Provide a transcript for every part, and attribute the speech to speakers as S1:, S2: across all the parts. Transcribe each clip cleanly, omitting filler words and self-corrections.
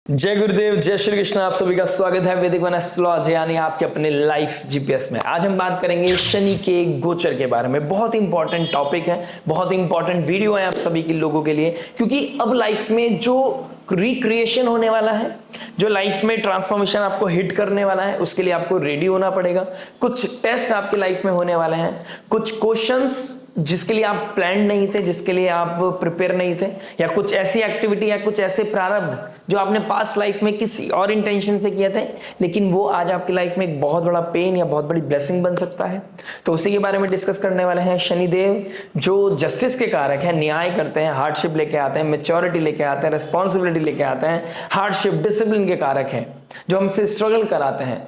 S1: जय गुरुदेव, जय श्री कृष्ण। आप सभी का स्वागत है वैदिक वन एस्ट्रोलॉजी यानी आपके अपने लाइफ जीपीएस में। आज हम बात करेंगे शनि के गोचर के बारे में। बहुत इंपॉर्टेंट टॉपिक है, बहुत इंपॉर्टेंट वीडियो है आप सभी के लोगों के लिए, क्योंकि अब लाइफ में जो रिक्रिएशन होने वाला है, जो लाइफ में ट्रांसफॉर्मेशन आपको हिट करने वाला है, उसके लिए आपको रेडी होना पड़ेगा। कुछ टेस्ट आपके लाइफ में होने वाले हैं, कुछ क्वेश्चंस जिसके लिए आप प्लान नहीं थे, जिसके लिए आप प्रिपेयर नहीं थे, या कुछ ऐसी एक्टिविटी या कुछ ऐसे प्रारब्ध जो आपने पास्ट लाइफ में किसी और इंटेंशन से किए थे, लेकिन वो आज आपकी लाइफ में एक बहुत बड़ा पेन या बहुत बड़ी ब्लेसिंग बन सकता है। तो उसी के बारे में डिस्कस करने वाले हैं। शनिदेव जो जस्टिस के कारक हैं, न्याय करते हैं, हार्डशिप लेके आते हैं, मेच्योरिटी लेके आते हैं, रिस्पॉन्सिबिलिटी लेके आते हैं, हार्डशिप डिसिप्लिन के कारक हैं, जो हमसे स्ट्रगल कराते हैं।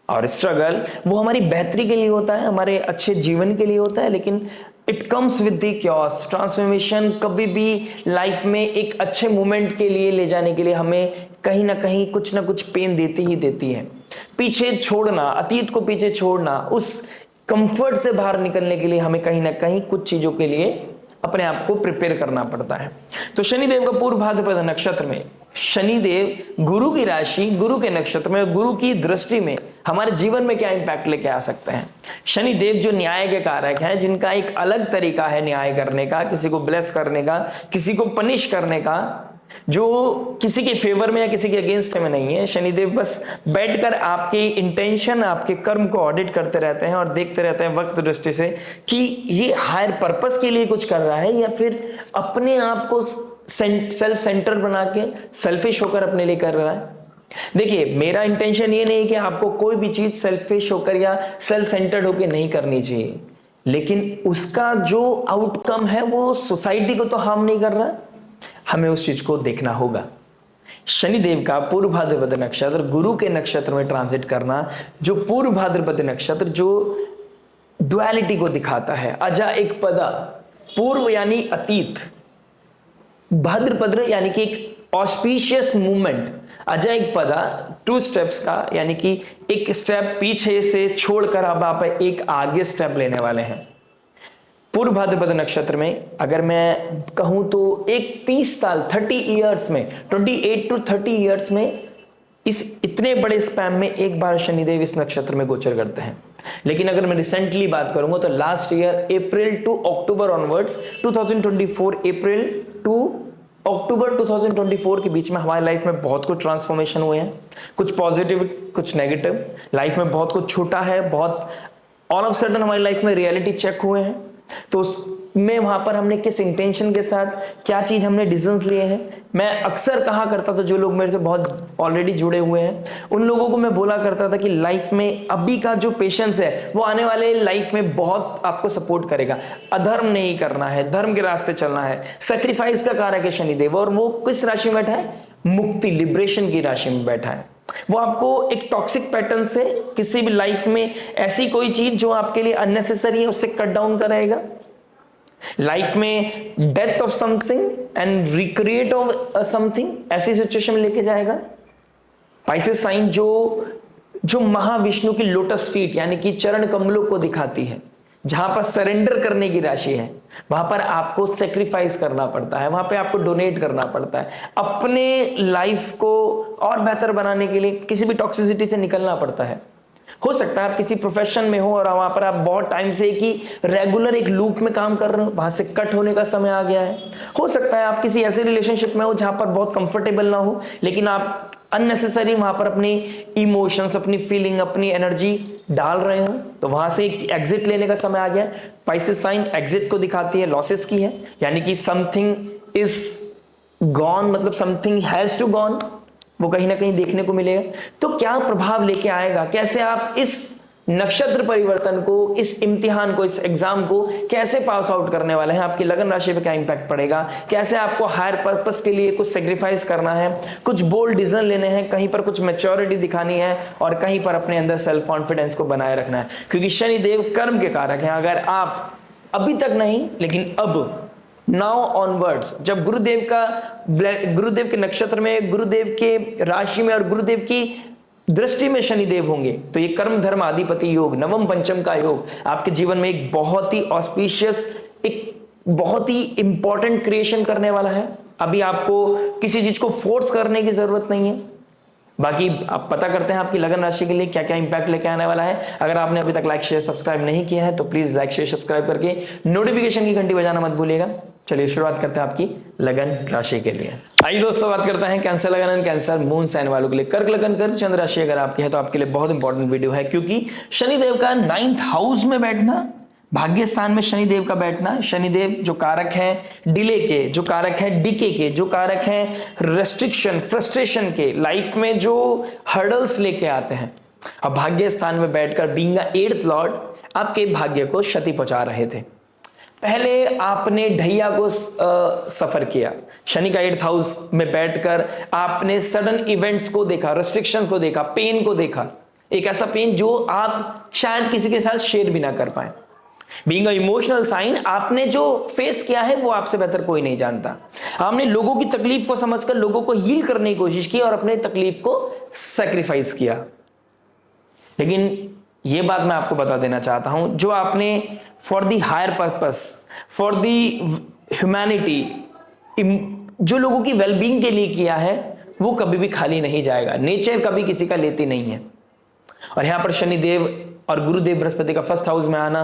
S1: और स्ट्रगल वो हमारी बेहतरी के लिए होता है, हमारे अच्छे जीवन के लिए होता है, लेकिन it comes with the chaos. Transformation कभी भी लाइफ में एक अच्छे मोमेंट के लिए ले जाने के लिए हमें कहीं ना कहीं कुछ ना कुछ पेन देती ही देती है। पीछे छोड़ना, अतीत को पीछे छोड़ना, उस कंफर्ट से बाहर निकलने के लिए हमें कहीं ना कहीं कुछ चीजों के लिए अपने आप को प्रिपेयर करना पड़ता है। तो शनिदेव का पूर्व भाद्रपद नक्षत्र में शनिदेव गुरु की राशि, गुरु के नक्षत्र में, गुरु की दृष्टि में हमारे जीवन में क्या इंपैक्ट लेके आ सकते हैं। शनिदेव जो न्याय के कारक हैं, जिनका एक अलग तरीका है न्याय करने का, किसी को ब्लेस करने का, किसी को पनिश करने का, जो किसी के फेवर में या किसी के अगेंस्ट में नहीं है। शनिदेव बस बैठकर आपके इंटेंशन, आपके कर्म को ऑडिट करते रहते हैं और देखते रहते हैं वक्त दृष्टि से कि ये हायर पर्पस के लिए कुछ कर रहा है या फिर अपने आप को सेल्फ सेंटर बना के सेल्फिश होकर अपने लिए कर रहा है। देखिए, मेरा इंटेंशन ये नहीं कि आपको कोई भी चीज सेल्फिश होकर या सेल्फ सेंटर्ड होकर नहीं करनी चाहिए, लेकिन उसका जो आउटकम है वो सोसाइटी को तो हार्म नहीं कर रहा, हमें उस चीज को देखना होगा। शनिदेव का पूर्व भाद्रपद नक्षत्र गुरु के नक्षत्र में ट्रांजिट करना, जो पूर्व भाद्रपद नक्षत्र जो डुअलिटी को दिखाता है, अजा एक पदा, पूर्व यानी अतीत, भाद्रपद यानी कि एक ऑस्पिशियस मूवमेंट, अजा एक पदा, टू स्टेप्स का, यानी कि एक स्टेप पीछे से छोड़कर अब आप एक आगे स्टेप लेने वाले हैं। पूर्व भाद्रपद नक्षत्र में अगर मैं कहूं तो एक 30 साल 30 इयर्स में, 28 to 30 इयर्स में, इस इतने बड़े स्पैम में एक बार शनिदेव इस नक्षत्र में गोचर करते हैं। लेकिन अगर मैं रिसेंटली बात करूंगा तो last year April to October onwards, 2024 April to October 2024 के बीच में हमारी लाइफ में बहुत कुछ ट्रांसफॉर्मेशन हुए हैं, कुछ पॉजिटिव, कुछ नेगेटिव। लाइफ में बहुत कुछ छूटा है, बहुत ऑल ऑफ सडन हमारी लाइफ में रियलिटी चेक हुए हैं। तो उसमें वहां पर हमने किस इंटेंशन के साथ क्या चीज हमने डिसीजंस लिए हैं। मैं अक्सर कहा करता था, जो लोग मेरे से बहुत ऑलरेडी जुड़े हुए हैं उन लोगों को मैं बोला करता था कि लाइफ में अभी का जो पेशेंस है वो आने वाले लाइफ में बहुत आपको सपोर्ट करेगा। अधर्म नहीं करना है, धर्म के रास्ते चलना है। सैक्रिफाइस का कारक है शनिदेव, और वो किस राशि में बैठा है? मुक्ति, लिबरेशन की राशि में बैठा है। वो आपको एक टॉक्सिक पैटर्न से, किसी भी लाइफ में ऐसी कोई चीज जो आपके लिए अननेसेसरी है उससे कट डाउन कराएगा। लाइफ में death of something and recreate of something, ऐसी सिचुएशन में लेके जाएगा। पाइसेस साइन जो महाविष्णु की लोटस फीट यानी कि चरण कमलों को दिखाती है, जहां पर सरेंडर करने की राशि है, वहां पर आपको सेक्रीफाइस करना पड़ता है, वहां पे आपको डोनेट करना पड़ता है। अपने लाइफ को और बेहतर बनाने के लिए किसी भी टॉक्सिसिटी से निकलना पड़ता है। हो सकता है आप किसी प्रोफेशन में हो और वहां पर आप बहुत टाइम से एक ही रेगुलर एक लूप में काम कर रहे हो, वहां से कट होने का समय आ गया है। हो सकता है आप किसी ऐसे रिलेशनशिप में हो जहां पर बहुत कंफर्टेबल ना हो, लेकिन आप अननेसेसरी वहां पर अपनी इमोशंस, अपनी फीलिंग, अपनी एनर्जी डाल रहे हो, तो वहां से एक एग्जिट लेने का समय आ गया। पाइसेस साइन एग्जिट को दिखाती है, लॉसेस की है, यानी कि समथिंग इज गॉन, मतलब समथिंग हैज टू गॉन, वो कहीं ना कहीं देखने को मिलेगा। तो क्या प्रभाव लेके आएगा, कैसे आप इस नक्षत्र परिवर्तन को, इस इम्तिहान को, इस एग्जाम को कैसे पास आउट करने वाले हैं, आपकी लगन राशि पे क्या इंपैक्ट पड़ेगा, कैसे आपको हायर पर्पस के लिए कुछ सेक्रीफाइस करना है, कुछ बोल्ड डिसीजन लेने हैं, कहीं पर कुछ मैच्योरिटी दिखानी है और कहीं पर अपने अंदर सेल्फ कॉन्फिडेंस को बनाए रखना है। क्योंकि शनिदेव कर्म के कारक हैं। अगर आप अभी तक नहीं, लेकिन अब नाउ ऑनवर्ड्स, जब गुरुदेव के नक्षत्र में, गुरुदेव के राशि में और गुरुदेव की दृष्टि में शनिदेव होंगे, तो ये कर्म धर्म आधिपति योग, नवम पंचम का योग आपके जीवन में एक बहुत ही ऑस्पिशियस, एक बहुत ही इंपॉर्टेंट क्रिएशन करने वाला है। अभी आपको किसी चीज को फोर्स करने की जरूरत नहीं है। बाकी आप पता करते हैं आपकी लगन राशि के लिए क्या क्या इंपैक्ट लेके आने वाला है। अगर आपने अभी तक लाइक शेयर सब्सक्राइब नहीं किया है तो प्लीज लाइक शेयर सब्सक्राइब करके नोटिफिकेशन की घंटी बजाना मत भूलिएगा। चलिए शुरुआत करते हैं आपकी लगन राशि के लिए। आइए दोस्तों बात करते हैं कैंसर लगन एंड कैंसर मून साइन वालों के लिए। कर्क लगन कर्क चंद्र राशि अगर आपकी है तो आपके लिए बहुत इंपॉर्टेंट वीडियो है, क्योंकि शनिदेव का 9th हाउस में बैठना, भाग्य स्थान में शनिदेव का बैठना, शनिदेव जो कारक है डिले के, जो कारक है डीके के, जो कारक है रेस्ट्रिक्शन फ्रस्ट्रेशन के, लाइफ में जो हर्डल्स लेके आते हैं, अब भाग्य स्थान में बैठकर बीइंग 8th लॉर्ड आपके भाग्य को क्षति पहुंचा रहे थे। पहले आपने ढैया को सफर किया, शनि का 8th हाउस में बैठकर आपने सडन इवेंट्स को देखा, रेस्ट्रिक्शन को देखा, पेन को देखा, एक ऐसा पेन जो आप शायद किसी के साथ शेयर भी ना कर पाए। बीइंग अ इमोशनल साइन, आपने जो फेस किया है वो आपसे बेहतर कोई नहीं जानता। आपने लोगों की तकलीफ को समझकर लोगों को हील करने की कोशिश की और अपने तकलीफ को सैक्रिफाइस किया। लेकिन यह बात मैं आपको बता देना चाहता हूं, जो आपने for the higher purpose, for the humanity, जो लोगों की वेलबींग के लिए किया है वो कभी भी खाली नहीं जाएगा। नेचर कभी किसी का लेती नहीं है। और यहां पर शनिदेव और गुरुदेव बृहस्पति का 1st हाउस में आना,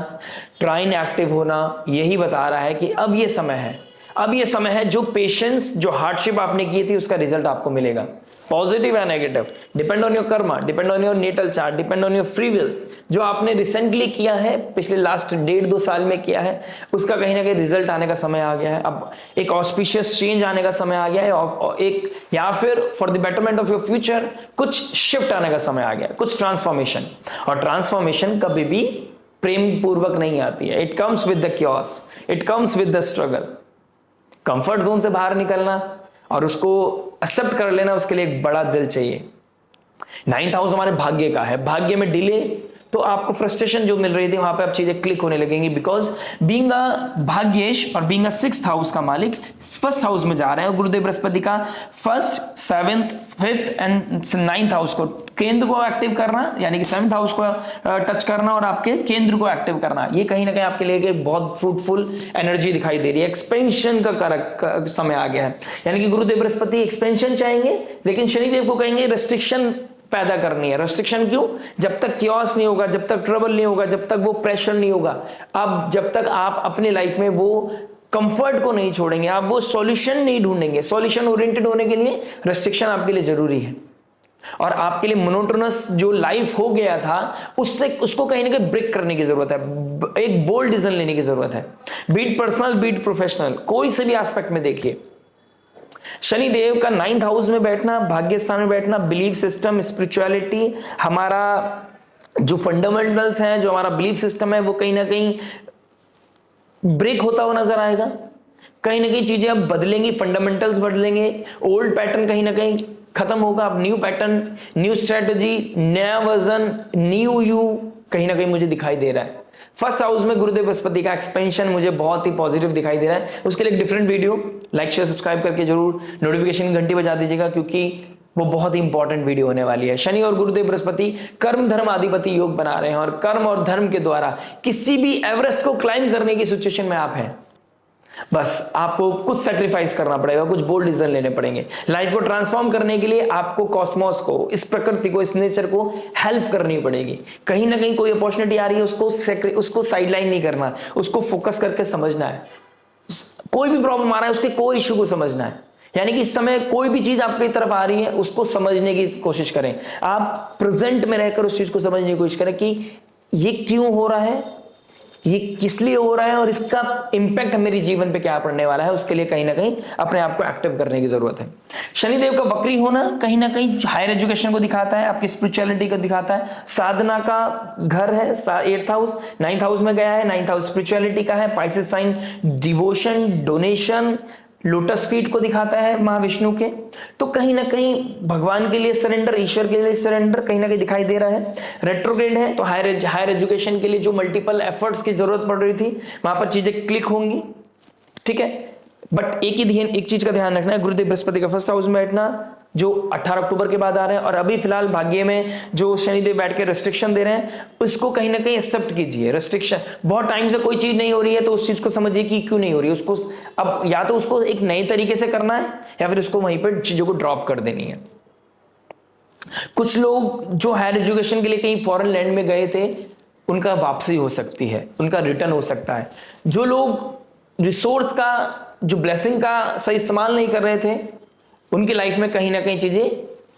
S1: ट्राइन एक्टिव होना, यही बता रहा है कि अब ये समय है, अब ये समय है, जो पेशेंस, जो हार्डशिप आपने की थी उसका रिजल्ट आपको मिलेगा, पॉजिटिव या negative, depend on your karma, depend on your natal chart, depend on your free will. जो आपने रिसेंटली किया है, पिछले लास्ट 1.5-2 साल में किया है, उसका कहीं ना कहीं रिजल्ट आने का समय आ गया है। अब एक ऑस्पिशियस चेंज आने का समय आ गया है, और एक या फिर for the betterment of your future कुछ शिफ्ट आने का समय आ गया है, कुछ ट्रांसफॉर्मेशन। और ट्रांसफॉर्मेशन कभी भी प्रेम पूर्वक नहीं आती है, it comes with the chaos, it comes with the struggle. Comfort zone से बाहर निकलना और उसको एक्सेप्ट कर लेना, उसके लिए एक बड़ा दिल चाहिए। 9th हाउस हमारे भाग्य का है, भाग्य में डिले, तो आपको फ्रस्ट्रेशन जो मिल रही थी वहां पे अब चीजें क्लिक होने लगेंगी, बिकॉज बीइंग अ भाग्येश और बीइंग अ 6th हाउस का मालिक 1st हाउस में जा रहे हैं। गुरुदेव बृहस्पति का 1st, 7th, 5th and 9th house को, केंद्र को एक्टिव करना, यानी कि 7th हाउस को टच करना और आपके केंद्र को एक्टिव करना, ये कहीं ना कहीं आपके लिए बहुत फ्रूटफुल एनर्जी दिखाई दे रही है। एक्सपेंशन का कारक समय आ गया है, यानी कि गुरुदेव बृहस्पति एक्सपेंशन चाहेंगे, लेकिन शनिदेव को कहेंगे रेस्ट्रिक्शन पैदा करनी है। रेस्ट्रिक्शन क्यों? जब तक क्योस नहीं होगा, जब तक ट्रबल नहीं होगा, जब तक वो प्रेशर नहीं होगा, अब जब तक आप अपने लाइफ में वो कंफर्ट को नहीं छोड़ेंगे, आप वो सॉल्यूशन नहीं ढूंढेंगे। सॉल्यूशन ओरिएंटेड होने के लिए रेस्ट्रिक्शन आपके लिए जरूरी है। और आपके लिए मोनोटोनस जो लाइफ हो गया था उसको कहीं ना कहीं ब्रेक करने की जरूरत है, एक बोल्ड डिसीजन लेने की जरूरत है। बीट पर्सनल, बीट प्रोफेशनल, कोई से भी एस्पेक्ट में देखिए, शनिदेव का 9th हाउस में बैठना, भाग्य स्थान में बैठना, बिलीफ सिस्टम, स्पिरिचुअलिटी, हमारा जो फंडामेंटल्स हैं, जो हमारा बिलीफ सिस्टम है, वो कहीं ना कहीं ब्रेक होता हुआ नजर आएगा। कहीं ना कहीं चीजें अब बदलेंगी, फंडामेंटल्स बदलेंगे, ओल्ड पैटर्न कहीं ना कहीं खत्म होगा। अब न्यू पैटर्न, न्यू स्ट्रेटजी, नया वर्जन, न्यू यू कहीं ना कहीं मुझे दिखाई दे रहा है। 1st हाउस में गुरुदेव बृहस्पति का एक्सपेंशन मुझे बहुत ही पॉजिटिव दिखाई दे रहा है। उसके लिए एक different video like share subscribe करके जरूर नोटिफिकेशन की घंटी बजा दीजिएगा, क्योंकि वो बहुत ही इंपॉर्टेंट वीडियो होने वाली है। शनि और गुरुदेव बृहस्पति कर्म धर्म अधिपति योग बना रहे हैं, और कर्म और धर्म के द्वारा किसी भी एवरेस्ट को क्लाइंब करने की सिचुएशन में आप हैं। बस आपको कुछ सैक्रिफाइस करना पड़ेगा, कुछ बोल्ड डिसीजन लेने पड़ेंगे। लाइफ को ट्रांसफॉर्म करने के लिए आपको कॉस्मोस को, इस प्रकृति को, इस नेचर को हेल्प करनी पड़ेगी। कहीं ना कहीं कोई अपॉर्चुनिटी आ रही है, उसको साइडलाइन नहीं करना, उसको फोकस करके समझना है। कोई भी प्रॉब्लम आ रहा है, उसके कोर इश्यू को समझना है। यानी कि इस समय कोई भी चीज आपकी तरफ आ रही है, उसको समझने की कोशिश करें। आप प्रेजेंट में रहकर उस चीज को समझने की कोशिश करें कि ये क्यों हो रहा है, ये किस लिए हो रहा है, और इसका इंपैक्ट मेरे जीवन पे क्या पड़ने वाला है। उसके लिए कहीं ना कहीं अपने आप को एक्टिव करने की जरूरत है। शनिदेव का वक्री होना कहीं ना कहीं हायर एजुकेशन को दिखाता है, आपकी स्पिरिचुअलिटी को दिखाता है। साधना का घर है 8th हाउस, 9th हाउस में गया है। 9th हाउस स्पिरिचुअलिटी का है, Pisces sign, devotion, donation, lotus feet को दिखाता है महाविष्णु के। तो कहीं ना कहीं भगवान के लिए सरेंडर, ईश्वर के लिए सरेंडर कहीं ना कहीं दिखाई दे रहा है। रेट्रोग्रेड है, तो हायर एजुकेशन के लिए जो मल्टीपल एफर्ट्स की जरूरत पड़ रही थी, वहां पर चीजें क्लिक होंगी। ठीक है, बट एक चीज का ध्यान रखना है, गुरुदेव बृहस्पति का 1st हाउस में बैठना जो 18 अक्टूबर के बाद आ रहे हैं, और अभी फिलहाल भाग्य में जो शनिदेव बैठ के रेस्ट्रिक्शन दे रहे हैं, उसको कहीं ना कहीं एक्सेप्ट कीजिए। रेस्ट्रिक्शन बहुत टाइम से कोई चीज नहीं हो रही है तो उस चीज को समझिए कि क्यों नहीं हो रही है, उसको अब या तो उसको एक नए तरीके से करना है या फिर उसको वहीं पर चीजों को ड्रॉप कर देनी है। कुछ लोग जो हायर एजुकेशन के लिए कहीं फॉरेन लैंड में गए थे, उनका वापसी हो सकती है, उनका रिटर्न हो सकता है। जो लोग रिसोर्स का, जो ब्लेसिंग का सही इस्तेमाल नहीं कर रहे थे, उनकी लाइफ में कहीं ना कहीं चीजें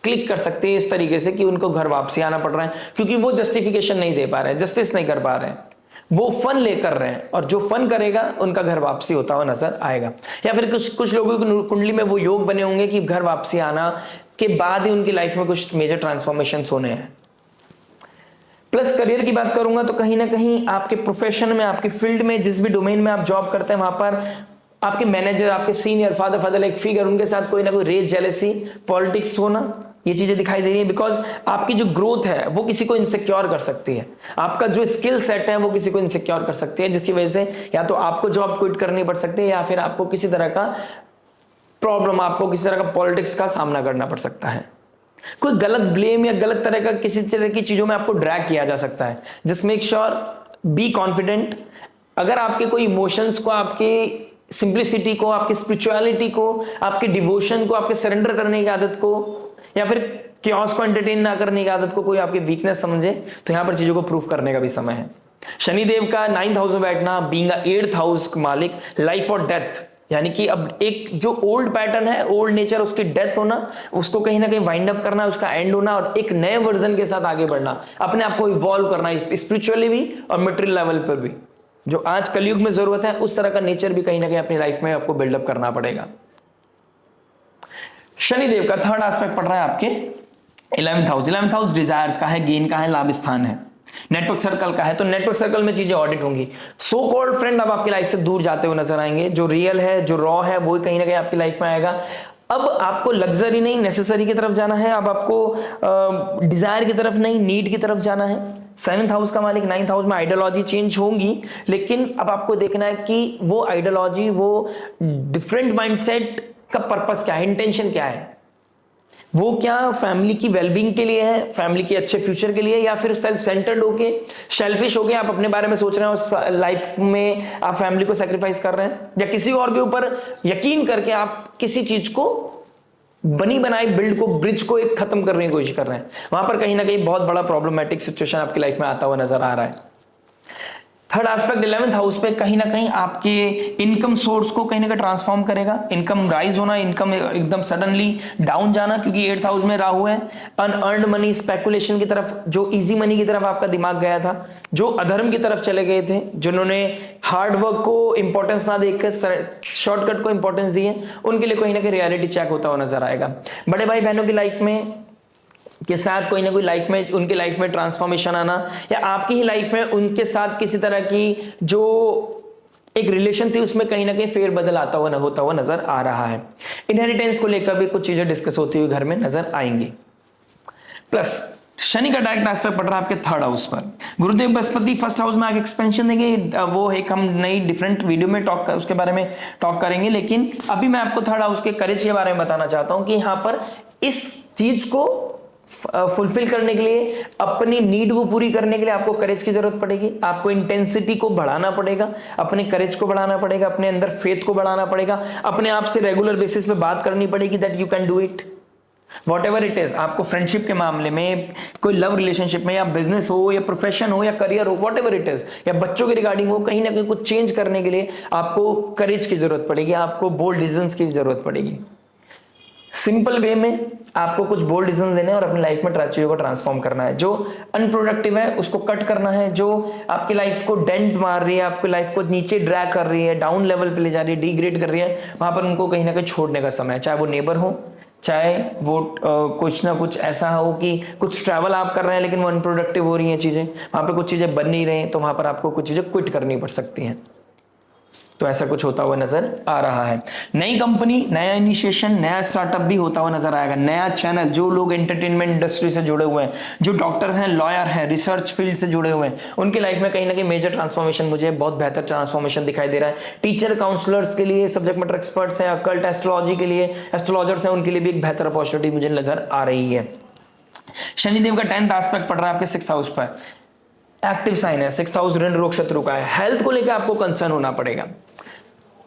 S1: क्लिक कर सकती है इस तरीके से कि उनको घर वापसी आना पड़ रहा है, क्योंकि वो जस्टिफिकेशन नहीं दे पा रहे हैं, जस्टिस नहीं कर पा रहे हैं, वो फन लेकर रहे हैं, और जो फन करेगा उनका घर वापसी होता हुआ नजर आएगा। या फिर कुछ लोगों की कुंडली में वो योग बने होंगे कि घर वापसी आना के बाद ही उनकी लाइफ में कुछ मेजर ट्रांसफॉर्मेशन होने हैं। प्लस करियर की बात करूंगा तो कहीं ना कहीं आपके प्रोफेशन में, आपके फील्ड में, जिस भी डोमेन में आप जॉब करते हैं, वहां पर आपके मैनेजर, आपके सीनियर, फादर लाइक फिगर, उनके साथ कोई ना कोई रेस, जेलेसी, पॉलिटिक्स होना, ये चीजें दिखाई दे रही है। बिकॉज आपकी जो ग्रोथ है वो किसी को इनसिक्योर कर सकती है, आपका जो स्किल सेट है वो किसी को इनसिक्योर कर सकती है, जिसकी वजह से या तो आपको जॉब क्विट करनी पड़ सकती है या फिर आपको किसी तरह का प्रॉब्लम, आपको किसी तरह का पॉलिटिक्स का सामना करना पड़ सकता है। कोई गलत ब्लेम या गलत तरह का किसी तरह की चीजों में आपको ड्रैग किया जा सकता है। Just make sure, be confident. अगर आपके कोई इमोशंस को, आपकी सिंप्लिसिटी को, आपकी स्पिरिचुअलिटी को, आपके डिवोशन को, आपके सरेंडर करने की आदत को, या फिर क्योस को एंटरटेन ना करने की आदत को कोई आपकी वीकनेस समझे, तो यहां पर चीजों को प्रूफ करने का भी समय है। शनिदेव का 9th हाउस में बैठना, बीइंग 8th हाउस मालिक, लाइफ और डेथ, यानी कि अब एक जो ओल्ड पैटर्न है, ओल्ड नेचर, उसकी डेथ होना, उसको कहीं ना कहीं वाइंड अप करना, उसका एंड होना, और एक नए वर्जन के साथ आगे बढ़ना, अपने आप को इवॉल्व करना, स्पिरिचुअली भी और मटेरियल लेवल पर भी। जो आज कलयुग में जरूरत है उस तरह का नेचर भी कहीं ना कहीं अपनी लाइफ में आपको बिल्डअप करना पड़ेगा। शनिदेव का 3rd एस्पेक्ट पड़ रहा है आपके 11th house. 11th house desires का है, गेन का है, लाभ स्थान है, नेटवर्क सर्कल का है। तो नेटवर्क सर्कल में चीजें ऑडिट होंगी। सो कॉल्ड फ्रेंड अब आपकी लाइफ से दूर जाते हुए नजर आएंगे। जो रियल है, जो रॉ है, वो कहीं ना कहीं आपकी लाइफ में आएगा। अब आपको लग्जरी नहीं, नेसेसरी की तरफ जाना है। अब आपको डिजायर की तरफ नहीं, नीड की तरफ जाना है। 7th हाउस का मालिक 9th हाउस में, आइडियोलॉजी चेंज होंगी, लेकिन अब आपको देखना है कि वो आइडियोलॉजी, वो डिफरेंट माइंडसेट का पर्पस क्या है, इंटेंशन क्या है। वो क्या फैमिली की वेलबींग के लिए है, फैमिली के अच्छे फ्यूचर के लिए, या फिर सेल्फ सेंटर्ड होके, सेल्फिश होके आप अपने बारे में सोच रहे हैं और लाइफ में आप फैमिली को सैक्रिफाइस कर रहे हैं, या किसी और के ऊपर यकीन करके आप किसी चीज को बनी बनाई बिल्ड को, ब्रिज को एक खत्म करने की कोशिश कर रहे हैं। वहां पर कहीं ना कहीं बहुत बड़ा प्रॉब्लमेटिक सिचुएशन आपकी लाइफ में आता हुआ नजर आ रहा है। 3rd एस्पेक्ट 11th हाउस पे कहीं ना कहीं आपके इनकम सोर्स को कहीं ना कहीं ट्रांसफॉर्म करेगा। इनकम राइज होना, इनकम एकदम सडनली डाउन जाना, क्योंकि 8th हाउस में राहु है। अनअर्न्ड मनी, स्पेकुलेशन की तरफ, जो इजी मनी की तरफ आपका दिमाग गया था, जो अधर्म की तरफ चले गए थे, जिन्होंने हार्ड वर्क को इंपॉर्टेंस ना देकर शॉर्टकट को इंपॉर्टेंस दी है, उनके लिए कहीं ना कहीं रियलिटी चेक होता हुआ नजर आएगा। बड़े भाई बहनों की लाइफ में के साथ कोई ना कोई लाइफ में, उनकी लाइफ में ट्रांसफॉर्मेशन आना, या आपकी ही लाइफ में उनके साथ किसी तरह की जो एक रिलेशन थी उसमें कहीं ना कहीं फेरबदल आता हुआ होता हुआ नजर आ रहा है। इनहेरिटेंस को लेकर भी कुछ चीजें डिस्कस होती हुई घर में नजर आएंगी। प्लस शनि का डायरेक्ट एस्पेक्ट पड़ रहा है आपके 3rd हाउस पर। गुरुदेव बृहस्पति 1st हाउस में आगे एक्सपेंशन देंगे, वो एक हम नई डिफरेंट वीडियो में उसके बारे में टॉक करेंगे। लेकिन अभी मैं आपको 3rd हाउस के करेज के बारे में बताना चाहता हूं कि यहां पर इस चीज को फुलफिल करने के लिए, अपनी नीड को पूरी करने के लिए आपको करेज की जरूरत पड़ेगी। आपको इंटेंसिटी को बढ़ाना पड़ेगा, अपने करेज को बढ़ाना पड़ेगा, अपने अंदर फेथ को बढ़ाना पड़ेगा, अपने आप से रेगुलर बेसिस पे बात करनी पड़ेगी that you can do it, what ever it is. आपको फ्रेंडशिप के मामले में, कोई लव रिलेशनशिप में, या बिजनेस हो, या प्रोफेशन हो, या करियर हो, वॉट एवर इट इज, या बच्चों के रिगार्डिंग हो, कहीं ना कहीं कुछ चेंज करने के लिए आपको करेज की जरूरत पड़ेगी, आपको बोल्ड डिसीजंस की जरूरत पड़ेगी। सिंपल वे में आपको कुछ बोल्ड डिसीजन देने और अपनी लाइफ में चीजों को ट्रांसफॉर्म करना है। जो अनप्रोडक्टिव है उसको कट करना है, जो आपकी लाइफ को डेंट मार रही है, आपकी लाइफ को नीचे ड्रैग कर रही है, डाउन लेवल पे ले जा रही है, डिग्रेड कर रही है, वहां पर उनको कहीं ना कहीं छोड़ने का समय है। चाहे वो नेबर हो, चाहे वो कुछ ना कुछ ऐसा हो कि कुछ ट्रैवल आप कर रहे हैं लेकिन वो अनप्रोडक्टिव हो रही हैं चीजें, वहां पे कुछ चीजें बन नहीं रही, तो वहां पर आपको कुछ चीजें क्विट करनी पड़ सकती हैं। तो ऐसा कुछ होता हुआ नजर आ रहा है। नई कंपनी, नया इनिशिएशन, नया स्टार्टअप भी होता हुआ नजर आएगा। नया चैनल, जो लोग एंटरटेनमेंट इंडस्ट्री से जुड़े हुए हैं, जो डॉक्टर्स हैं, लॉयर हैं, रिसर्च फील्ड से जुड़े हुए हैं, उनकी लाइफ में कहीं ना कहीं मेजर ट्रांसफॉर्मेशन, मुझे बहुत बेहतर ट्रांसफॉर्मेशन दिखाई दे रहा है। टीचर, काउंसलर्स के लिए, सब्जेक्ट मैटर एक्सपर्ट्स हैं, अकल्ट एस्ट्रोलॉजी के लिए, एस्ट्रोलॉजर्स हैं, उनके लिए भी एक बेहतर अपॉर्चुनिटी मुझे नजर आ रही है। शनिदेव का 10th एस्पेक्ट पड़ रहा है आपके 6th हाउस पर। एक्टिव साइन है, 6th हाउस ऋण रोग शत्रु का है। हेल्थ को लेकर आपको कंसर्न होना पड़ेगा।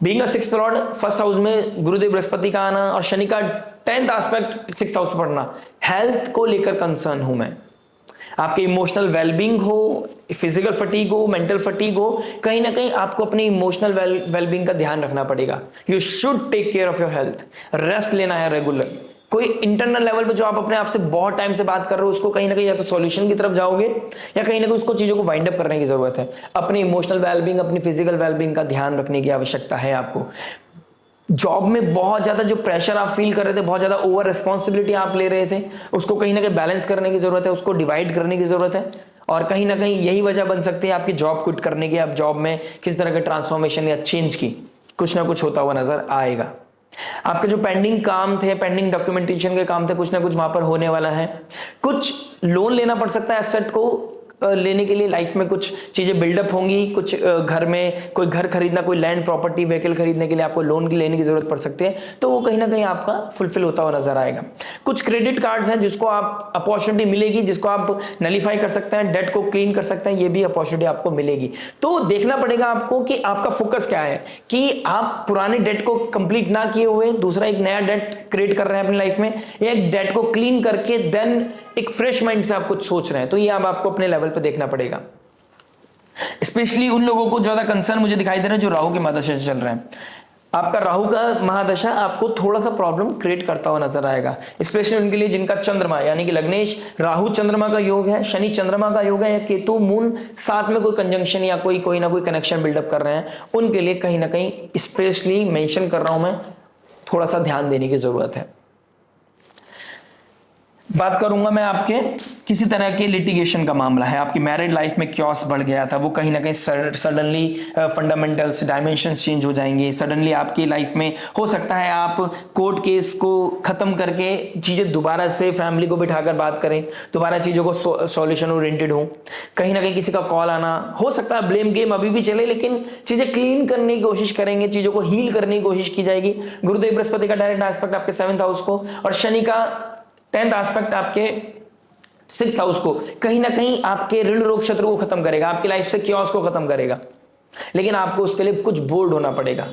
S1: Being a 6th Lord, 1st house में गुरुदेव बृहस्पति का आना और शनि का 10th एस्पेक्ट 6th हाउस पर पड़ना, हेल्थ को लेकर कंसर्न हूं मैं। आपके इमोशनल वेलबींग हो, फिजिकल फटीग हो, मेंटल फटीग हो, कहीं ना कहीं आपको अपनी इमोशनल वेलबींग का ध्यान रखना पड़ेगा। You should take care of your health. Rest लेना है रेगुलर। कोई इंटरनल लेवल पे जो आप अपने आप से बहुत टाइम से बात कर रहे हो, उसको कहीं ना कहीं या तो सॉल्यूशन की तरफ जाओगे या कहीं ना कहीं उसको चीजों को वाइंड अप करने की जरूरत है। अपनी इमोशनल वेलबींग, अपनी फिजिकल वेलबींग का ध्यान रखने की आवश्यकता है आपको। जॉब में बहुत ज्यादा जो प्रेशर आप फील कर रहे थे, बहुत ज्यादा ओवर रिस्पॉन्सिबिलिटी आप ले रहे थे, उसको कहीं ना कहीं बैलेंस करने की जरूरत है, उसको डिवाइड करने की जरूरत है। और कहीं ना कहीं यही वजह बन सकती है आपकी जॉब क्विट करने की। आप जॉब में किस तरह के ट्रांसफॉर्मेशन या चेंज की कुछ ना कुछ होता हुआ नजर आएगा। आपके जो पेंडिंग काम थे, पेंडिंग डॉक्यूमेंटेशन के काम थे, कुछ ना कुछ वहां पर होने वाला है। कुछ लोन लेना पड़ सकता है एसेट को लेने के लिए। लाइफ में कुछ चीजें बिल्डअप होंगी, कुछ घर में कोई घर खरीदना, कोई लैंड प्रॉपर्टी, व्हीकल खरीदने के लिए आपको लोन की लेने की जरूरत पड़ सकती है, तो वो कहीं ना कहीं आपका फुलफिल होता हुआ नजर आएगा। कुछ क्रेडिट कार्ड्स हैं जिसको आप अपॉर्चुनिटी मिलेगी, जिसको आप नलीफाई कर सकते हैं, डेट को क्लीन कर सकते हैं, ये भी अपॉर्चुनिटी आपको मिलेगी। तो देखना पड़ेगा आपको कि आपका फोकस क्या है, कि आप पुराने डेट को कंप्लीट ना किए हुए दूसरा एक नया डेट क्रिएट कर रहे हैं अपनी लाइफ में, या एक डेट को क्लीन करके देन एक फ्रेश माइंड से आप कुछ सोच रहे हैं। तो ये अब आपको अपने लेवल पे देखना पड़ेगा। स्पेशली उन लोगों को ज्यादा कंसर्न मुझे दिखाई दे रहा है जो राहु की महादशा से चल रहे हैं। आपका राहु का महादशा आपको थोड़ा सा प्रॉब्लम क्रिएट करता हुआ नजर आएगा, स्पेशली उनके लिए जिनका चंद्रमा यानी कि लग्नेश राहु चंद्रमा का योग है, शनि चंद्रमा का योग है, या केतु मून साथ में कोई कंजंक्शन या कोई ना कोई कनेक्शन बिल्डअप कर रहे हैं, उनके लिए कहीं ना कहीं स्पेशली मेंशन कर रहा हूं मैं, थोड़ा सा ध्यान देने की जरूरत है। बात करूंगा मैं आपके किसी तरह के लिटिगेशन का मामला है, आपकी मैरिड लाइफ में क्योस बढ़ गया था, वो कहीं ना कहीं सडनली फंडामेंटल्स डायमेंशंस चेंज हो जाएंगे। सडनली आपकी लाइफ में हो सकता है आप कोर्ट केस को खत्म करके चीजें दोबारा से फैमिली को बिठाकर बात करें, दोबारा चीजों को सॉल्यूशन ओरिएंटेड हो। कहीं ना कहीं किसी का कॉल आना हो सकता है, ब्लेम गेम अभी भी चले, लेकिन चीजें क्लीन करने की कोशिश करेंगे, चीजों को हील करने की कोशिश की जाएगी। गुरुदेव बृहस्पति का डायरेक्ट एस्पेक्ट आपके 7th हाउस को और शनि का 10th एस्पेक्ट आपके 6th हाउस को कहीं ना कहीं आपके ऋण रोग शत्रु को खत्म करेगा, आपकी लाइफ से क्योस को खत्म करेगा। लेकिन आपको उसके लिए कुछ बोल्ड होना पड़ेगा,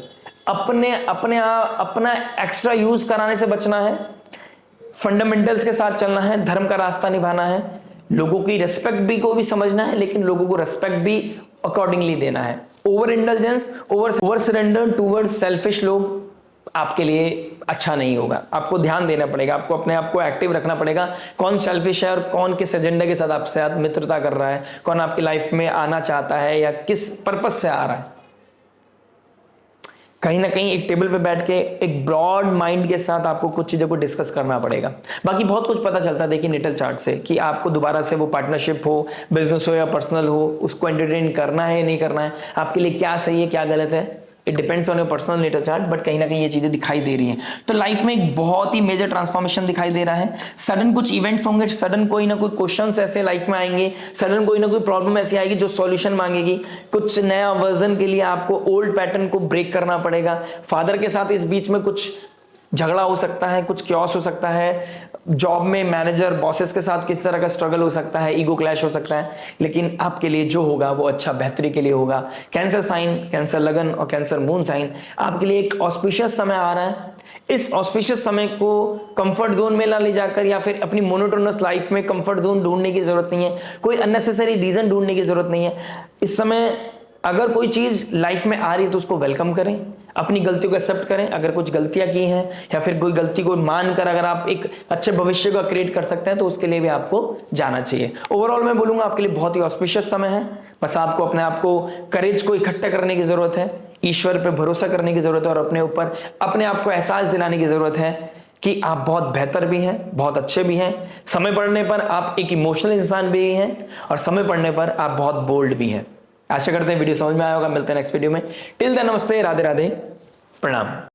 S1: अपना एक्स्ट्रा यूज कराने से बचना है, फंडामेंटल्स के साथ चलना है, धर्म का रास्ता निभाना है, लोगों की रेस्पेक्ट भी को भी समझना है, लेकिन लोगों को रेस्पेक्ट भी अकॉर्डिंगली देना है। Over indulgence, over surrender towards selfish लोग आपके लिए अच्छा नहीं होगा। आपको ध्यान देना पड़ेगा, आपको अपने आप को एक्टिव रखना पड़ेगा। कौन सेल्फिश है और कौन किस एजेंडा के साथ आपसे साथ मित्रता कर रहा है, कौन आपकी लाइफ में आना चाहता है या किस पर्पस से आ रहा है। कहीं ना कहीं एक टेबल पे बैठ के एक ब्रॉड माइंड के साथ आपको कुछ चीजों को डिस्कस करना पड़ेगा। बाकी बहुत कुछ पता चलता है देखिए नेटल चार्ट से, कि आपको दोबारा से वो पार्टनरशिप हो, बिजनेस हो या पर्सनल हो, उसको एंटरटेन करना है या नहीं करना है, आपके लिए क्या सही है क्या गलत है, it depends on your personal natal chart. But कहीं ना कहीं ये चीजें दिखाई दे रही हैं। तो लाइफ में एक बहुत ही मेजर ट्रांसफॉर्मेशन दिखाई दे रहा है। सडन कुछ इवेंट्स होंगे, सडन कोई ना कोई क्वेश्चंस ऐसे लाइफ में आएंगे, सडन कोई ना कोई प्रॉब्लम ऐसी आएगी जो सॉल्यूशन मांगेगी। कुछ नया वर्जन के लिए आपको ओल्ड पैटर्न को ब्रेक करना पड़ेगा। फादर के साथ इस बीच में कुछ झगड़ा हो सकता है, कुछ क्योस हो सकता है, जॉब में मैनेजर बॉसेस के साथ किस तरह का स्ट्रगल हो सकता है, ईगो क्लैश हो सकता है, लेकिन आपके लिए जो होगा वो अच्छा बेहतरी के लिए होगा। कैंसर साइन, कैंसर लगन और कैंसर मून साइन आपके लिए एक ऑस्पिशियस समय आ रहा है। इस ऑस्पिशियस समय को कंफर्ट जोन में ना ले जाकर या फिर अपनी मोनोटोनस लाइफ में कंफर्ट जोन ढूंढने की जरूरत नहीं है, कोई अननेसेसरी रीजन ढूंढने की जरूरत नहीं है। इस समय अगर कोई चीज लाइफ में आ रही है तो उसको वेलकम करें, अपनी गलतियों को एक्सेप्ट करें। अगर कुछ गलतियां की हैं या फिर कोई गलती को मानकर अगर आप एक अच्छे भविष्य को क्रिएट कर सकते हैं तो उसके लिए भी आपको जाना चाहिए। ओवरऑल मैं बोलूंगा आपके लिए बहुत ही ऑस्पिशियस समय है। बस आपको अपने आप को करेज को इकट्ठा करने की जरूरत है, ईश्वर पे भरोसा करने की जरूरत है और अपने ऊपर अपने आप को एहसास दिलाने की जरूरत है कि आप बहुत बेहतर भी हैं, बहुत अच्छे भी हैं। समय पड़ने पर आप एक इमोशनल इंसान भी हैं और समय पड़ने पर आप बहुत बोल्ड भी हैं। आशा करते हैं वीडियो समझ में आया होगा। मिलते हैं नेक्स्ट वीडियो में। टिल देन नमस्ते, राधे राधे, प्रणाम।